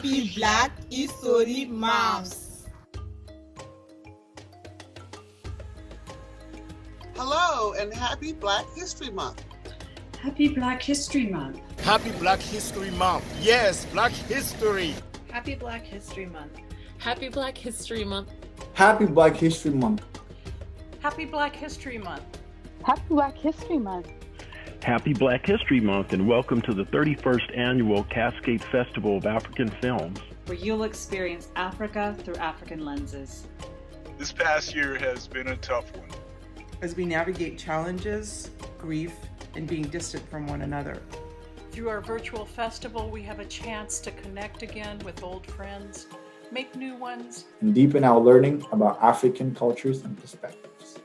Happy Black History Month! Hello and happy Black History Month. Happy Black History Month. Happy Black History Month. Yes, Black History. Happy Black History Month. Happy Black History Month. Happy Black History Month. Happy Black History Month. Happy Black History Month. Happy Black History Month, and welcome to the 31st Annual Cascade Festival of African Films, where you'll experience Africa through African lenses. This past year has been a tough one. As we navigate challenges, grief, and being distant from one another. Through our virtual festival, we have a chance to connect again with old friends, make new ones, and deepen our learning about African cultures and perspectives.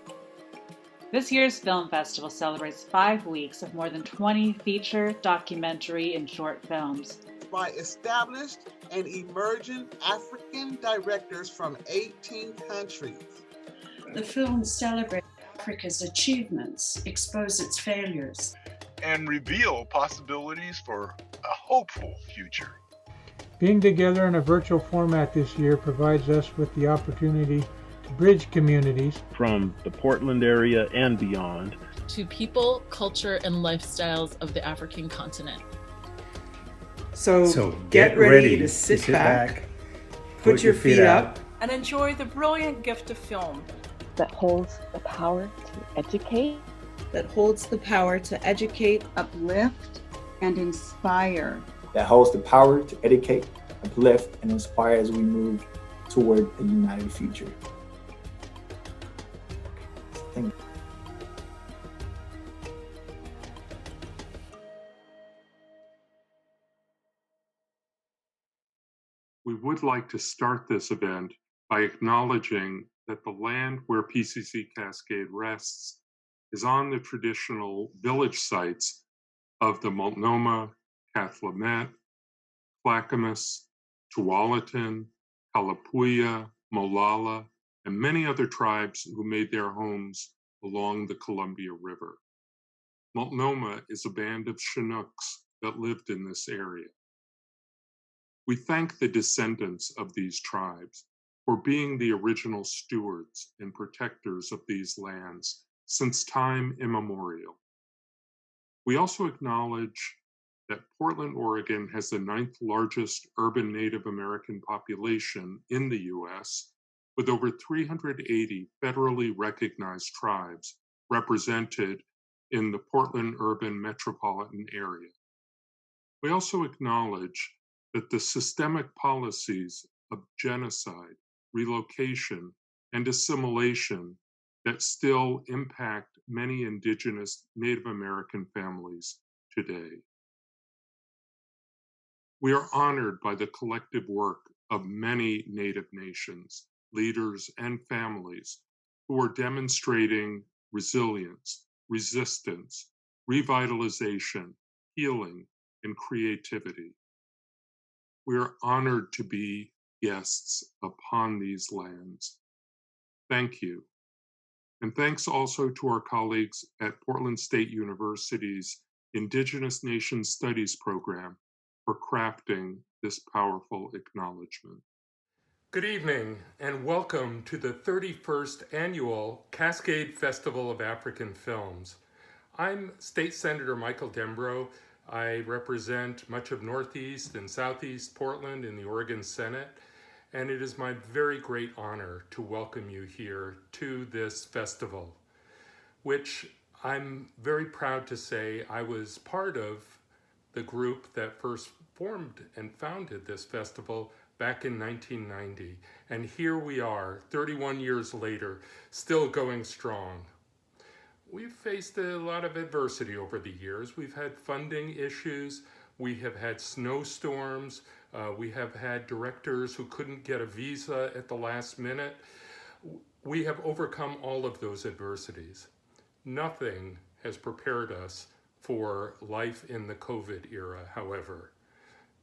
This year's film festival celebrates 5 weeks of more than 20 feature, documentary, and short films by established and emerging African directors from 18 countries. The films celebrate Africa's achievements, expose its failures, and reveal possibilities for a hopeful future. Being together in a virtual format this year provides us with the opportunity to bridge communities from the Portland area and beyond to people, culture, and lifestyles of the African continent. So get ready to sit back, put your feet up, and enjoy the brilliant gift of film that holds the power to educate, uplift, and inspire. That holds the power to educate, uplift, and inspire as we move toward a united future. Thank you. We would like to start this event by acknowledging that the land where PCC Cascade rests is on the traditional village sites of the Multnomah, Cathlamet, Clackamas, Tualatin, Kalapuya, Molalla, and many other tribes who made their homes along the Columbia River. Multnomah is a band of Chinooks that lived in this area. We thank the descendants of these tribes for being the original stewards and protectors of these lands since time immemorial. We also acknowledge that Portland, Oregon has the 9th largest urban Native American population in the US, with over 380 federally recognized tribes represented in the Portland urban metropolitan area. We also acknowledge that the systemic policies of genocide, relocation, and assimilation that still impact many Indigenous Native American families today. We are honored by the collective work of many Native nations, leaders, and families who are demonstrating resilience, resistance, revitalization, healing, and creativity. We are honored to be guests upon these lands. Thank you. And thanks also to our colleagues at Portland State University's Indigenous Nations Studies program for crafting this powerful acknowledgement. Good evening and welcome to the 31st Annual Cascade Festival of African Films. I'm State Senator Michael Dembrow. I represent much of Northeast and Southeast Portland in the Oregon Senate, and it is my very great honor to welcome you here to this festival, which I'm very proud to say I was part of the group that first formed and founded this festival back in 1990. And here we are, 31 years later, still going strong. We've faced a lot of adversity over the years. We've had funding issues. We have had snowstorms. We have had directors who couldn't get a visa at the last minute. We have overcome all of those adversities. Nothing has prepared us for life in the COVID era, however.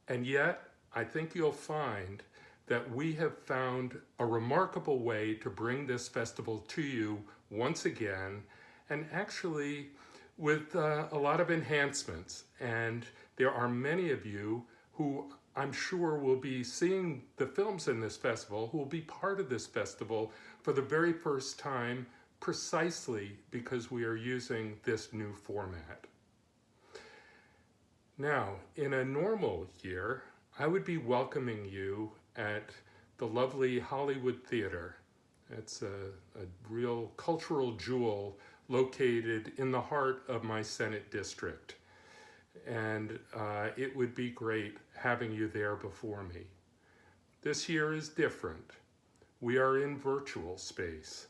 And yet, I think you'll find that we have found a remarkable way to bring this festival to you once again, and actually with a lot of enhancements. And there are many of you who I'm sure will be seeing the films in this festival, who will be part of this festival for the very first time, precisely because we are using this new format. Now, in a normal year, I would be welcoming you at the lovely Hollywood Theater. It's a real cultural jewel located in the heart of my Senate district. And it would be great having you there before me. This year is different. We are in virtual space.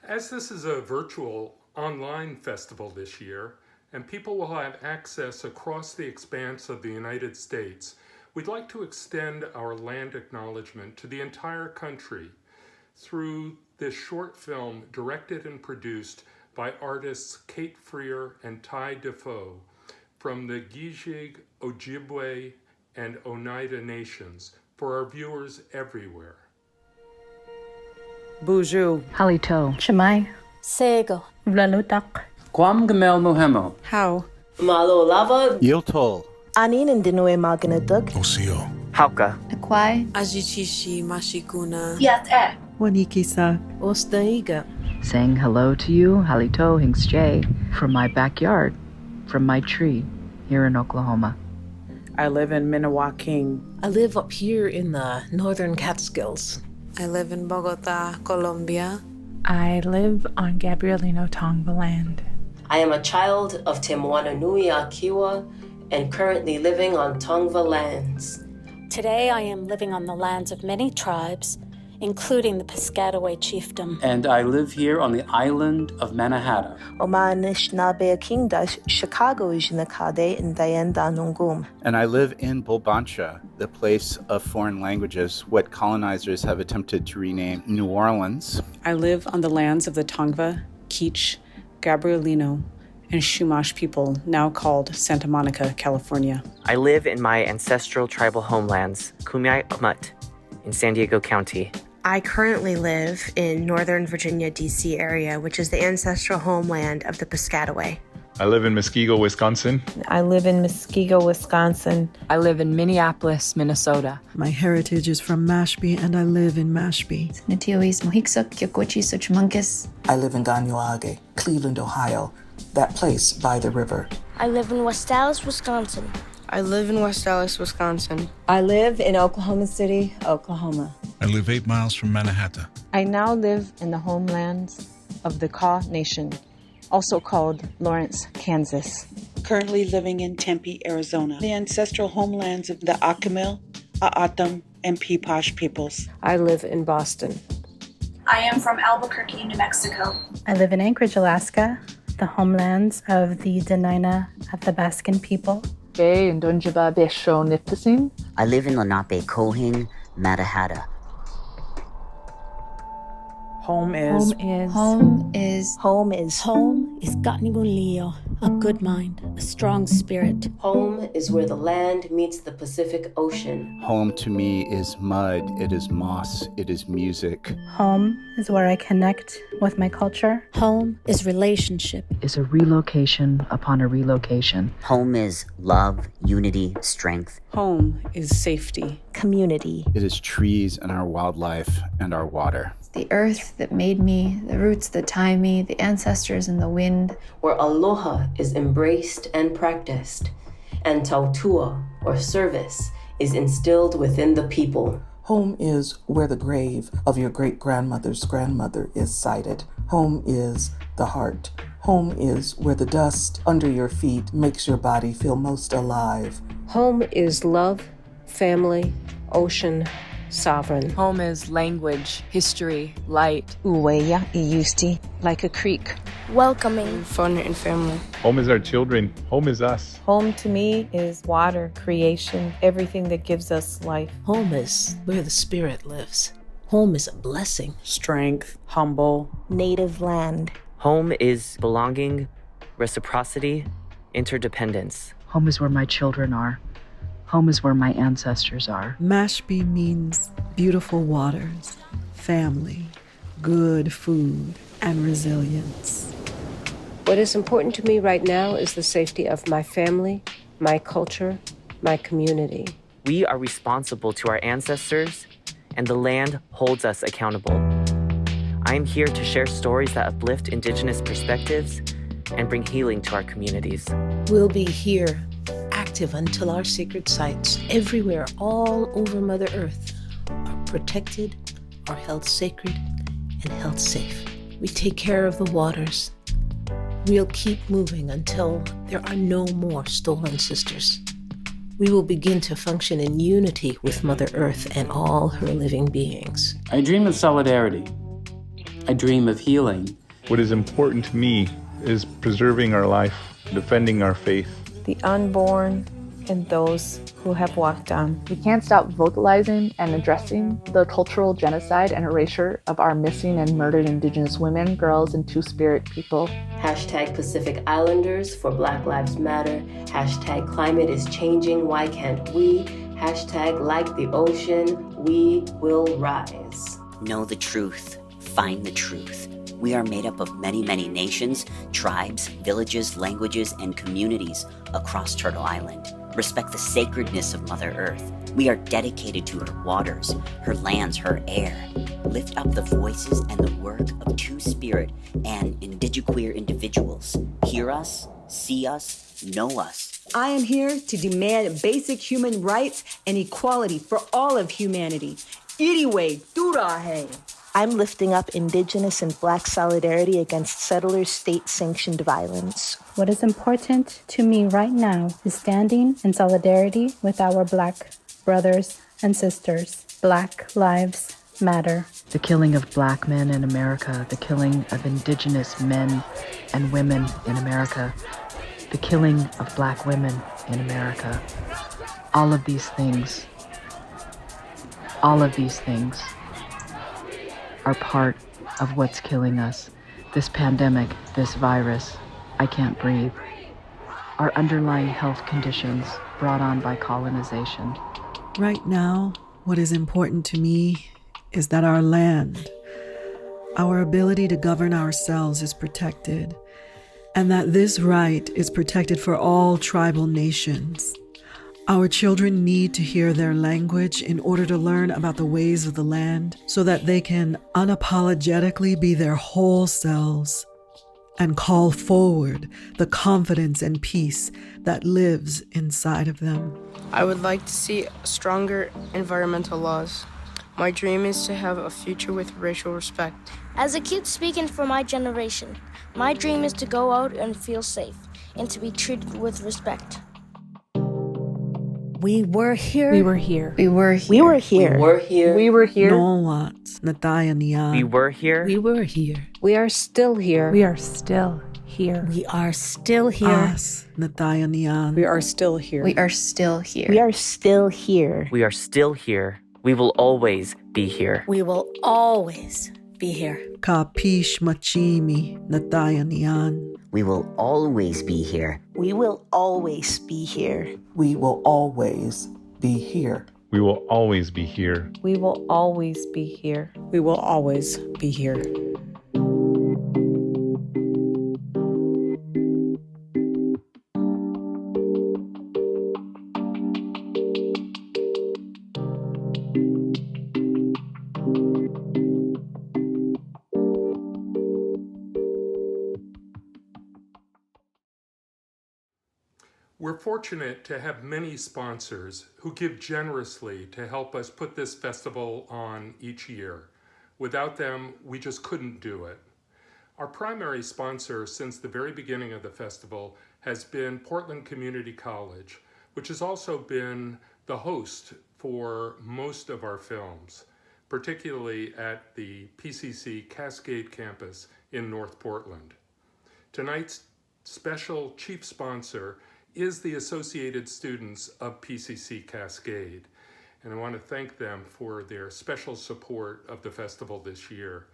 As this is a virtual online festival this year, and people will have access across the expanse of the United States, we'd like to extend our land acknowledgement to the entire country through this short film directed and produced by artists Kate Freer and Ty Defoe from the Gijig, Ojibwe, and Oneida nations for our viewers everywhere. Buju, Halito, Chimay, Sego, Vlalutak, Kwam Gamel Mohemo, How, Malo Lava, Yiltol, Anin and Dinue Maganatuk, Osio, Hauka, Akwai, Ajichishi Mashikuna, Yat Wanikisa, Ostaiga. Saying hello to you, Halito Hingsjay, from my backyard, from my tree, here in Oklahoma. I live in Minawaking. I live up here in the northern Catskills. I live in Bogota, Colombia. I live on Gabrielino Tongva land. I am a child of Temuananui Akiwa and currently living on Tongva lands. Today I am living on the lands of many tribes, including the Piscataway chiefdom. And I live here on the island of Manhattan. Omanishnabe Kingdash, Chicago Jinakade in Dayenda Nungum. And I live in Bulbancha, the place of foreign languages, what colonizers have attempted to rename New Orleans. I live on the lands of the Tongva, Keech, Gabrielino, and Chumash people, now called Santa Monica, California. I live in my ancestral tribal homelands, Kumeyamat, in San Diego County. I currently live in Northern Virginia, D.C. area, which is the ancestral homeland of the Piscataway. I live in Muskego, Wisconsin. I live in Muskego, Wisconsin. I live in Minneapolis, Minnesota. My heritage is from Mashpee, and I live in Mashpee. Natiwis Mohiksuk, Yakwachi, Suchmunkus. I live in Ganyuage, Cleveland, Ohio, that place by the river. I live in West Dallas, Wisconsin. I live in West Dallas, Wisconsin. I live in Oklahoma City, Oklahoma. I live 8 miles from Manhattan. I now live in the homelands of the Kaw Nation, also called Lawrence, Kansas. Currently living in Tempe, Arizona, the ancestral homelands of the Akimel, A'atam, and Peepash peoples. I live in Boston. I am from Albuquerque, New Mexico. I live in Anchorage, Alaska, the homelands of the Dena'ina Athabascan people. I live in Lenape, Kohing, Matahatta. Home is Gatnigunlio, a good mind, a strong spirit. Home is where the land meets the Pacific Ocean. Home to me is mud, it is moss, it is music. Home is where I connect with my culture. Home is relationship. Is a relocation upon a relocation. Home is love, unity, strength. Home is safety. Community. It is trees and our wildlife and our water. The earth that made me, the roots that tie me, the ancestors and the wind. Where aloha is embraced and practiced, and tautua, or service, is instilled within the people. Home is where the grave of your great-grandmother's grandmother is sited. Home is the heart. Home is where the dust under your feet makes your body feel most alive. Home is love, family, ocean, sovereign. Home is language, history, light. Uweya Iyusti, like a creek. Welcoming. Fun and family. Home is our children. Home is us. Home to me is water, creation, everything that gives us life. Home is where the spirit lives. Home is a blessing. Strength, humble. Native land. Home is belonging, reciprocity, interdependence. Home is where my children are. Home is where my ancestors are. Mashpee means beautiful waters, family, good food, and resilience. What is important to me right now is the safety of my family, my culture, my community. We are responsible to our ancestors, and the land holds us accountable. I am here to share stories that uplift Indigenous perspectives and bring healing to our communities. We'll be here, active until our sacred sites everywhere, all over Mother Earth, are protected, are held sacred, and held safe. We take care of the waters. We'll keep moving until there are no more stolen sisters. We will begin to function in unity with Mother Earth and all her living beings. I dream of solidarity. I dream of healing. What is important to me is preserving our life, defending our faith. The unborn and those who have walked on. We can't stop vocalizing and addressing the cultural genocide and erasure of our missing and murdered Indigenous women, girls, and Two-Spirit people. Hashtag Pacific Islanders for Black Lives Matter. Hashtag Climate is changing, why can't we? Hashtag Like the Ocean, we will rise. Know the truth. Find the truth. We are made up of many, many nations, tribes, villages, languages, and communities across Turtle Island. Respect the sacredness of Mother Earth. We are dedicated to her waters, her lands, her air. Lift up the voices and the work of Two-Spirit and indigiqueer individuals. Hear us, see us, know us. I am here to demand basic human rights and equality for all of humanity. Iriwe Durahe. I'm lifting up Indigenous and Black solidarity against settlers' state-sanctioned violence. What is important to me right now is standing in solidarity with our Black brothers and sisters. Black lives matter. The killing of Black men in America, the killing of Indigenous men and women in America, the killing of Black women in America. All of these things are part of what's killing us. This pandemic, this virus, I can't breathe. Our underlying health conditions brought on by colonization. Right now, what is important to me is that our land, our ability to govern ourselves is protected, and that this right is protected for all tribal nations. Our children need to hear their language in order to learn about the ways of the land so that they can unapologetically be their whole selves and call forward the confidence and peace that lives inside of them. I would like to see stronger environmental laws. My dream is to have a future with racial respect. As a kid speaking for my generation, my dream is to go out and feel safe and to be treated with respect. We were here. We were here. We were here. We were here. We were here. We were here. No wants, Nataya Nian. We were here. We were here. We are still here. We are still here. We are still here. Us, Nataya Nian. We are still here. We are still here. We are still here. We are still here. We will always be here. We will always be here. Kapish Machimi, Nataya Nian. We will always be here. We will always be here. We will always be here. We will always be here. We will always be here. We will always be here. We're fortunate to have many sponsors who give generously to help us put this festival on each year. Without them, we just couldn't do it. Our primary sponsor since the very beginning of the festival has been Portland Community College, which has also been the host for most of our films, particularly at the PCC Cascade campus in North Portland. Tonight's special chief sponsor is the Associated Students of PCC Cascade, and I want to thank them for their special support of the festival this year.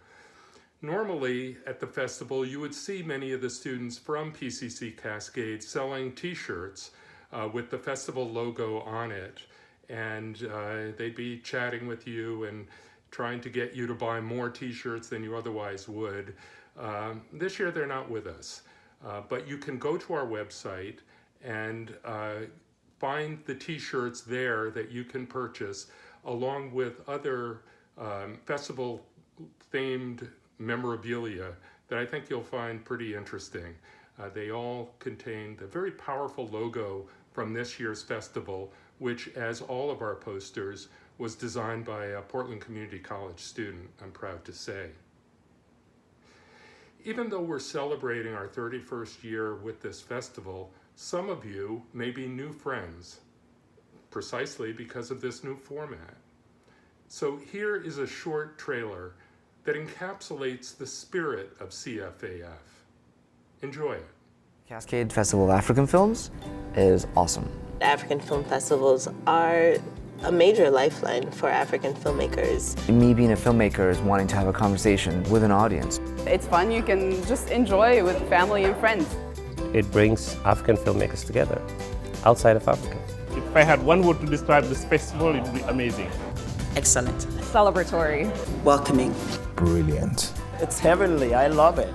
Normally at the festival you would see many of the students from PCC Cascade selling t-shirts with the festival logo on it, and they'd be chatting with you and trying to get you to buy more t-shirts than you otherwise would. This year they're not with us, but you can go to our website and find the t-shirts there that you can purchase, along with other festival-themed memorabilia that I think you'll find pretty interesting. They all contain the very powerful logo from this year's festival, which, as all of our posters, was designed by a Portland Community College student, I'm proud to say. Even though we're celebrating our 31st year with this festival, some of you may be new friends, precisely because of this new format. So here is a short trailer that encapsulates the spirit of CFAF. Enjoy it. Cascade Festival of African Films is awesome. African film festivals are a major lifeline for African filmmakers. Me being a filmmaker is wanting to have a conversation with an audience. It's fun, you can just enjoy it with family and friends. It brings African filmmakers together, outside of Africa. If I had one word to describe this festival, it would be amazing. Excellent. Celebratory. Welcoming. Brilliant. It's heavenly, I love it.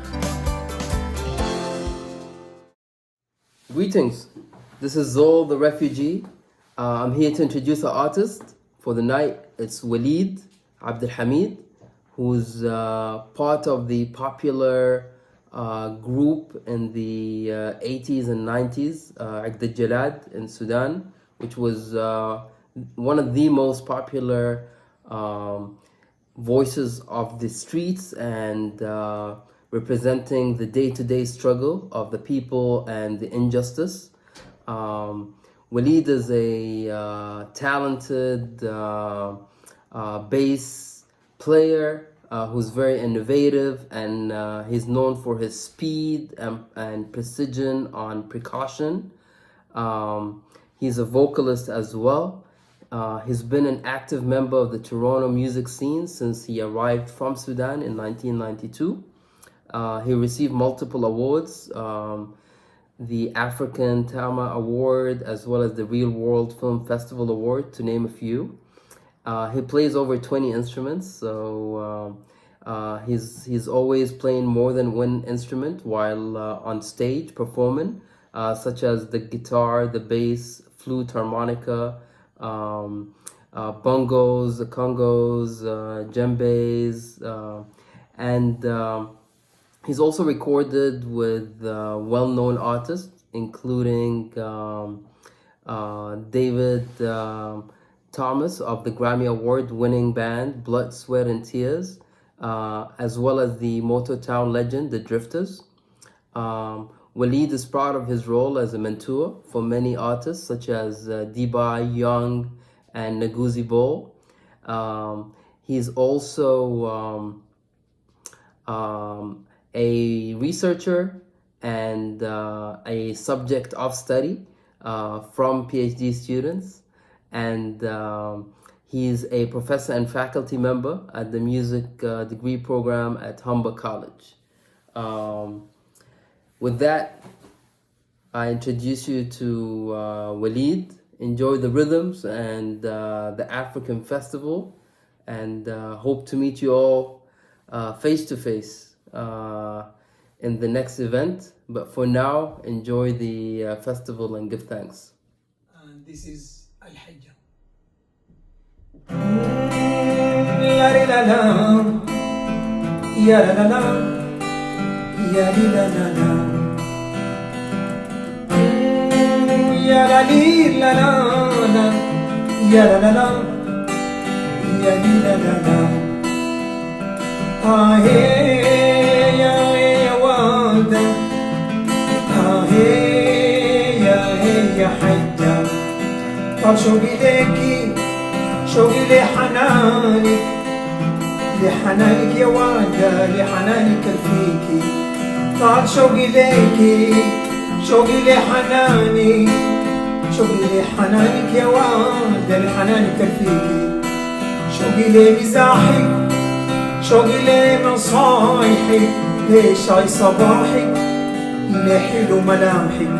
Greetings, this is Zol the refugee. I'm here to introduce our artist for the night. It's Waleed Abdelhamid, who's part of the popular group in the 80s and 90s, Aqd Jalad in Sudan, which was one of the most popular voices of the streets and representing the day-to-day struggle of the people and the injustice. Waleed is a talented bass player who's very innovative, and he's known for his speed and precision on percussion. He's a vocalist as well. He's been an active member of the Toronto music scene since he arrived from Sudan in 1992. He received multiple awards, the African Tama Award, as well as the Real World Film Festival Award, to name a few. He plays over 20 instruments, so he's always playing more than one instrument while on stage performing, such as the guitar, the bass, flute, harmonica, bongos, congos, djembes, and he's also recorded with well-known artists, including David Thomas of the Grammy Award-winning band Blood, Sweat and Tears, as well as the Motown legend, The Drifters. Waleed is proud of his role as a mentor for many artists such as Dibai, Young, and Nguzi Bol. He's also a researcher and a subject of study from PhD students, and he's a professor and faculty member at the music degree program at Humber College. With that, I introduce you to Waleed. Enjoy the rhythms and the African festival, and hope to meet you all face to face in the next event. But for now, enjoy the festival and give thanks. This is Al-Hajja. Ya la li la la la, ya la la la, ya li la la la. Ah hey ya wada, ah hey ya hajja. طال شوقي ليكي، شوقي لحنانك، لحنانك يا وادة، لحنانك الفيكي. طال شوقي ليكي، شوقي لحناني، شوقي لحنانك يا وادة، لحنانك الفيكي. شوقي لمزاحك، شوقي لنصايحك، لشاي صباحك، لحلو ملامحك.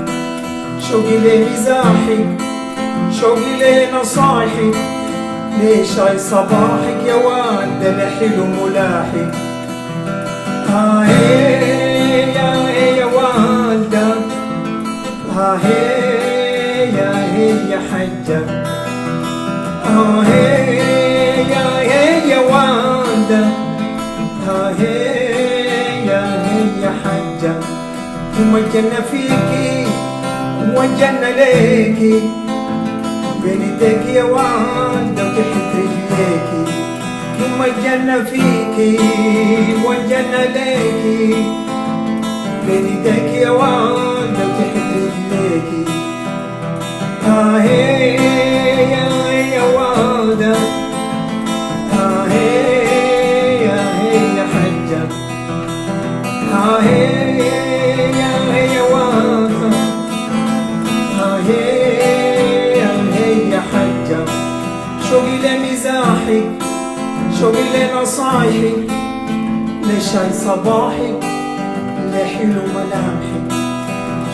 شوقي لمزاحك، شوقي لنصايحك، لشاي صباحك يا وادة، لحلو ملاحك. يا والدة، هي يا والدة يا حجة ثم الجنة فيكي والجنة ليكي بين ايديك يا والدة وتحت رجليكي ثم الجنة فيكي والجنة ليكي بين ايديك يا والدة وتحت رجليكي يا والدة يا حجة يا والدة يا حجة شوقي لمزاحك شوقي لنصايحك لشاي صباحك لحلو ملامحك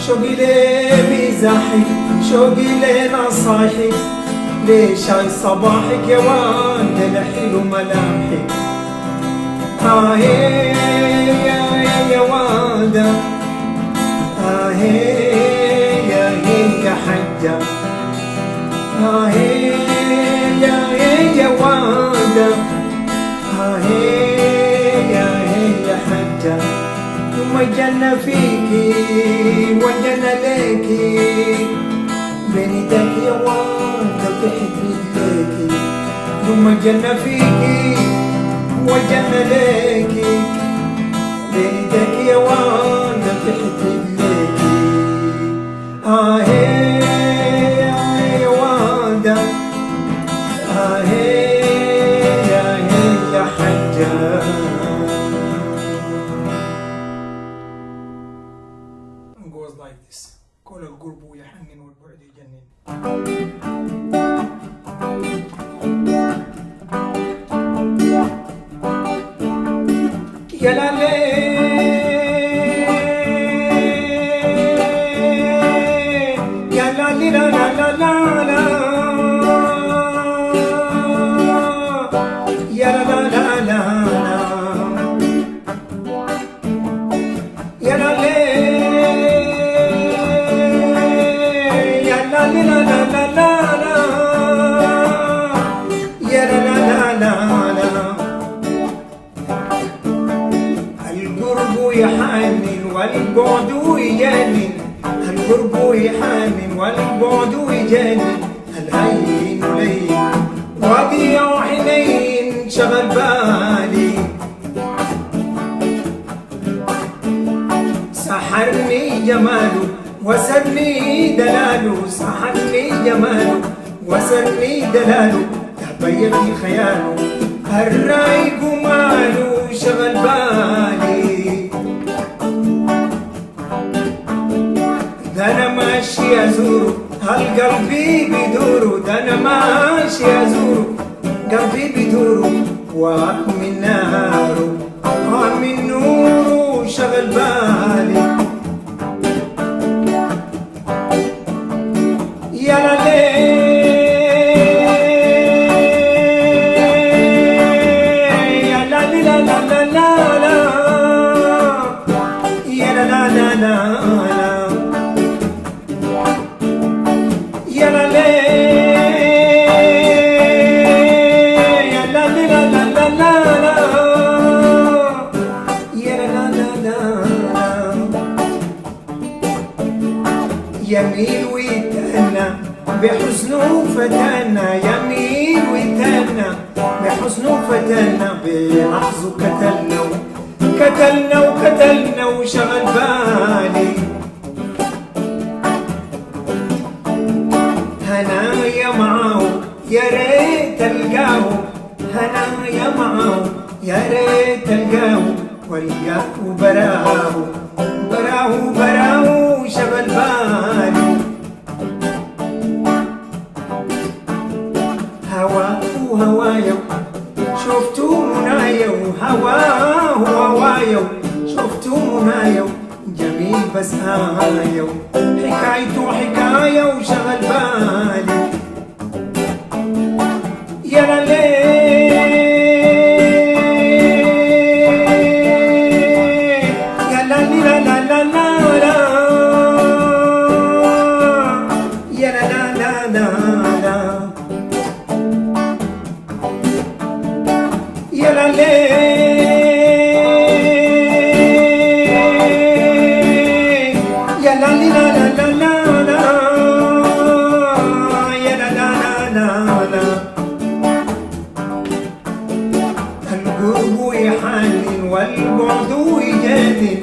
شوقي لمزاحك شوقي لنصايحك لشاي صباحك يا والدة لحلو ملامحك يا والدة يا حجة يا والدة يا حجة ثم الجنة فيكي والجنة ليكي بين ايديك يا والدة وتحت رجليكي ثم الجنة فيكي والجنة ليكي بين ايديك يا والدة وتحت رجليكي يا والدة يا حجة goes like this كل القرب يحنن والبعد يجنن يا لا يا لا لا لا لا لا يا لا لا لا يا لا يا لا لا لا يا لا لا لا القرب يحنن والبعد يجنن القرب يحنن والبعد يجنن الهين لين وضيع حنين شغل بالي سحرني جماله وسرني دلاله سحرني جماله وسرني دلاله تبين في خياله الرايق ماله شغل بالي ده انا ماشي ازوره هالقلبي بدوره ده انا ماشي ازوره قلبي بدوره واحمل ناره واحمل نوره شغل بالي يا لا يميل ويتهنى بحزنه فتنا يميل ويتهنى بحزنه فتنا بلحظه كتلنا وشغل بالي هنايا معاه يا ريت القاه هنايا معاه يا ريت القاه والقاه براه شغل بالي هوايا شفتوا منايا وهوايا شفتوا منايا جميل بس هايا حكايته حكاية وشغل بالي يا يا لا يا لا لا لا لا لا يا لا لا لا لا القرب يحنن والبعد يجادل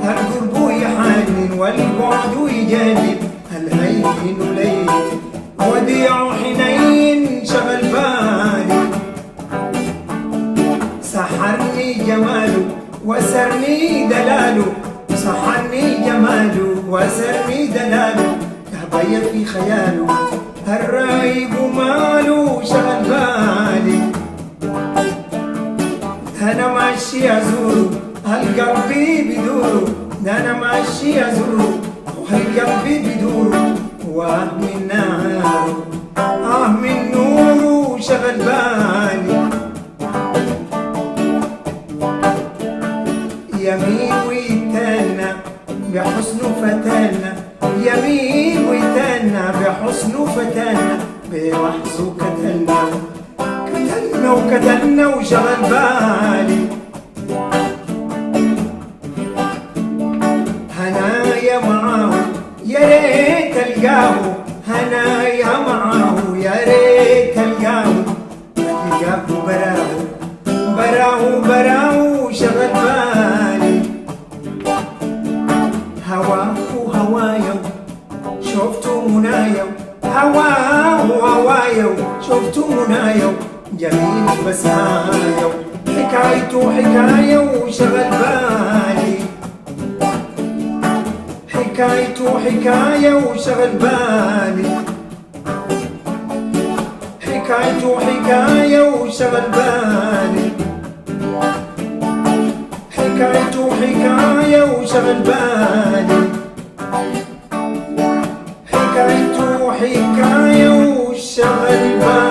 القرب يحنن والبعد يجادل الهين ليل وديع حنين شغل بالي سحرني جماله وسرني دلاله سحرني جماله وسرني دلاله تهبيت في خياله الرايب ماله شغل بالي أنا ماشي أزوره هالقلبي بدوره أنا ماشي أزوره وهالقلبي بدوره من ناره من نوره شغل بالي يمين ويتانا بحسنه فتانا يمين ويتانا بحسنه فتانا بلحظه كتلنا كتلنا وكتلنا وشغل بالي هنايا معاه يا ريت القاه هنايا معاه يا ريت القاه القاه براه براه براه شغل بالي هواه وهوايا شفته منايا هواه وهوايا شفته منايا جميل بسايا حكايته حكاية وشغل بالي حكايته حكاية وشغل بالي حكايته حكاية وشغل بالي حكايته حكاية وشغل بالي حكايته حكاية وشغل بالي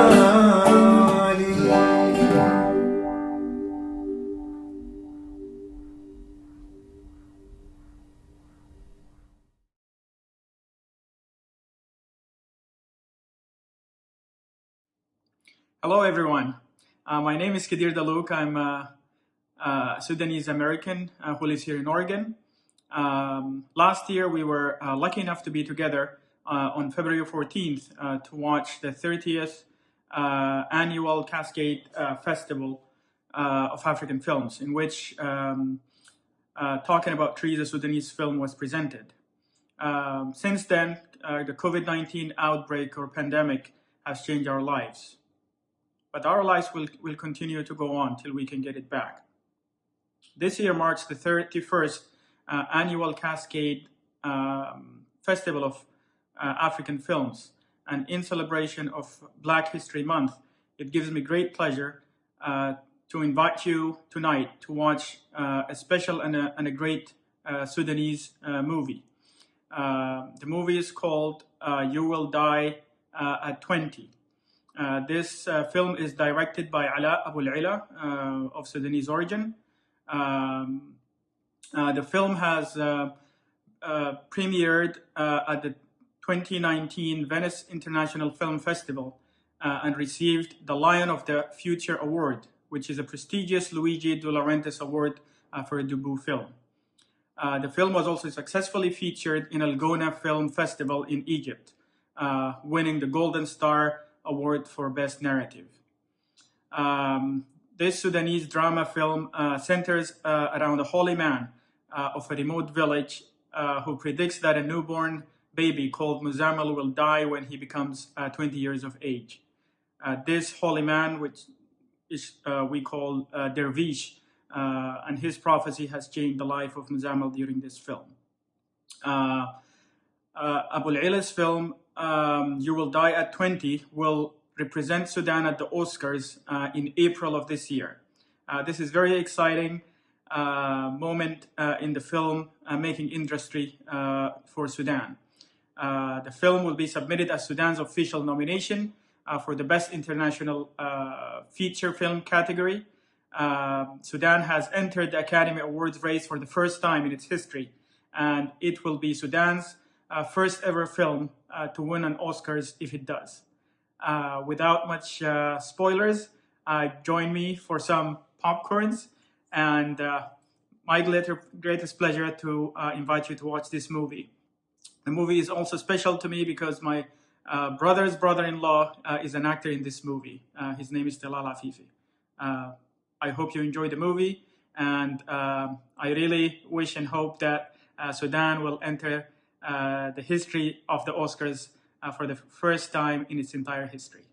Hello, everyone. My name is Kadir Daluk. I'm a Sudanese American who lives here in Oregon. Last year, we were lucky enough to be together on February 14th to watch the 30th annual Cascade Festival of African Films, in which Talking About Trees, a Sudanese film, was presented. Since then, the COVID-19 outbreak or pandemic has changed our lives. But our lives will continue to go on till we can get it back. This year marks the 31st annual Cascade Festival of African Films. And in celebration of Black History Month, it gives me great pleasure to invite you tonight to watch a special and a great Sudanese movie. The movie is called You Will Die at 20. This film is directed by Ala Abu Al-Ila of Sudanese origin. The film has premiered at the 2019 Venice International Film Festival and received the Lion of the Future Award, which is a prestigious Luigi De Laurentiis Award for a debut film. The film was also successfully featured in Algona Film Festival in Egypt, winning the Golden Star Award for Best Narrative. This Sudanese drama film centers around a holy man of a remote village who predicts that a newborn baby called Muzammil will die when he becomes 20 years of age. This holy man, which is we call Dervish, and his prophecy has changed the life of Muzammil during this film. Abu Al-Ila's film, You Will Die at 20, will represent Sudan at the Oscars in April of this year. This is very exciting moment in the film making industry for Sudan. The film will be submitted as Sudan's official nomination for the Best International Feature Film category. Sudan has entered the Academy Awards race for the first time in its history, and it will be Sudan's first ever film to win an Oscars if it does. Without much spoilers, join me for some popcorns, and my greatest pleasure to invite you to watch this movie. The movie is also special to me because my brother's brother-in-law is an actor in this movie. His name is Talal Afifi. I hope you enjoy the movie, and I really wish and hope that Sudan will enter the history of the Oscars for the first time in its entire history.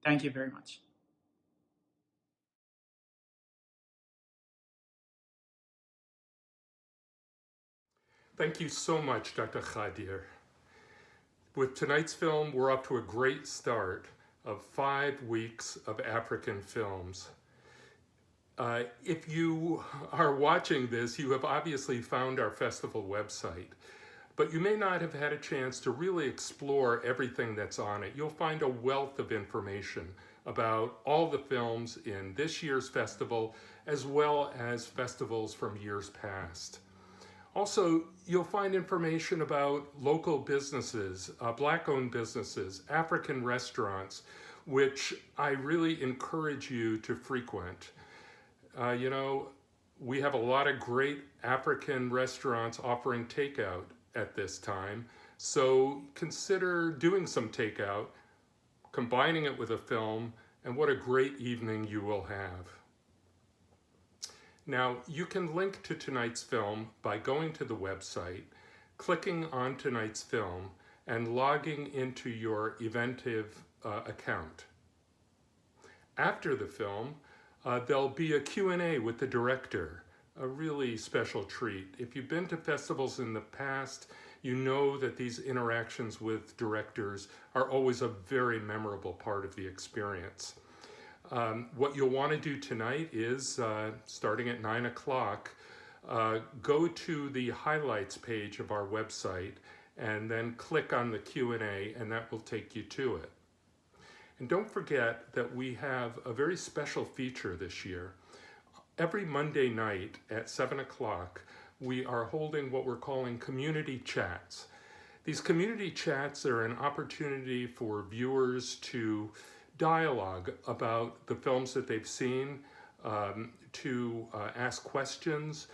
Thank you very much. Thank you so much, Dr. Khadir. With tonight's film, we're off to a great start of 5 weeks of African films. If you are watching this, you have obviously found our festival website, but you may not have had a chance to really explore everything that's on it. You'll find a wealth of information about all the films in this year's festival, as well as festivals from years past. Also, you'll find information about local businesses, Black-owned businesses, African restaurants, which I really encourage you to frequent. You know, we have a lot of great African restaurants offering takeout at this time, so consider doing some takeout, combining it with a film, and what a great evening you will have. Now, you can link to tonight's film by going to the website, clicking on tonight's film, and logging into your Eventive account. After the film, there'll be a Q&A with the director, a really special treat. If you've been to festivals in the past, you know that these interactions with directors are always a very memorable part of the experience. What you'll want to do tonight is, starting at 9 o'clock, go to the highlights page of our website and then click on the Q&A, and that will take you to it. And don't forget that we have a very special feature this year. Every Monday night at 7 o'clock, we are holding what we're calling community chats. These community chats are an opportunity for viewers to dialogue about the films that they've seen, to ask questions,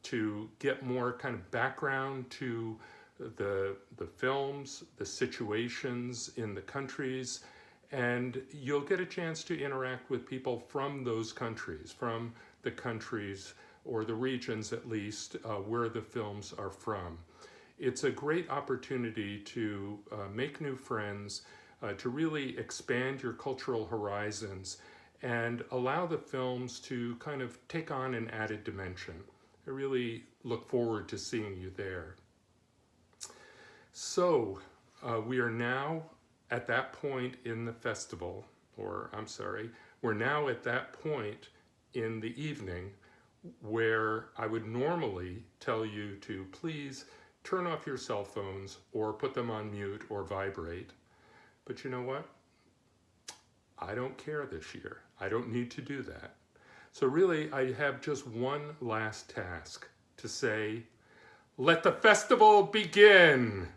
to get more kind of background to the films, the situations in the countries, and you'll get a chance to interact with people from those countries, from the countries or the regions at least where the films are from. It's a great opportunity to make new friends, to really expand your cultural horizons and allow the films to kind of take on an added dimension. I really look forward to seeing you there. So we are now at that point in the festival, or I'm sorry, we're now at that point in the evening where I would normally tell you to please turn off your cell phones or put them on mute or vibrate. But you know what? I don't care this year. I don't need to do that. So really, I have just one last task to say, let the festival begin!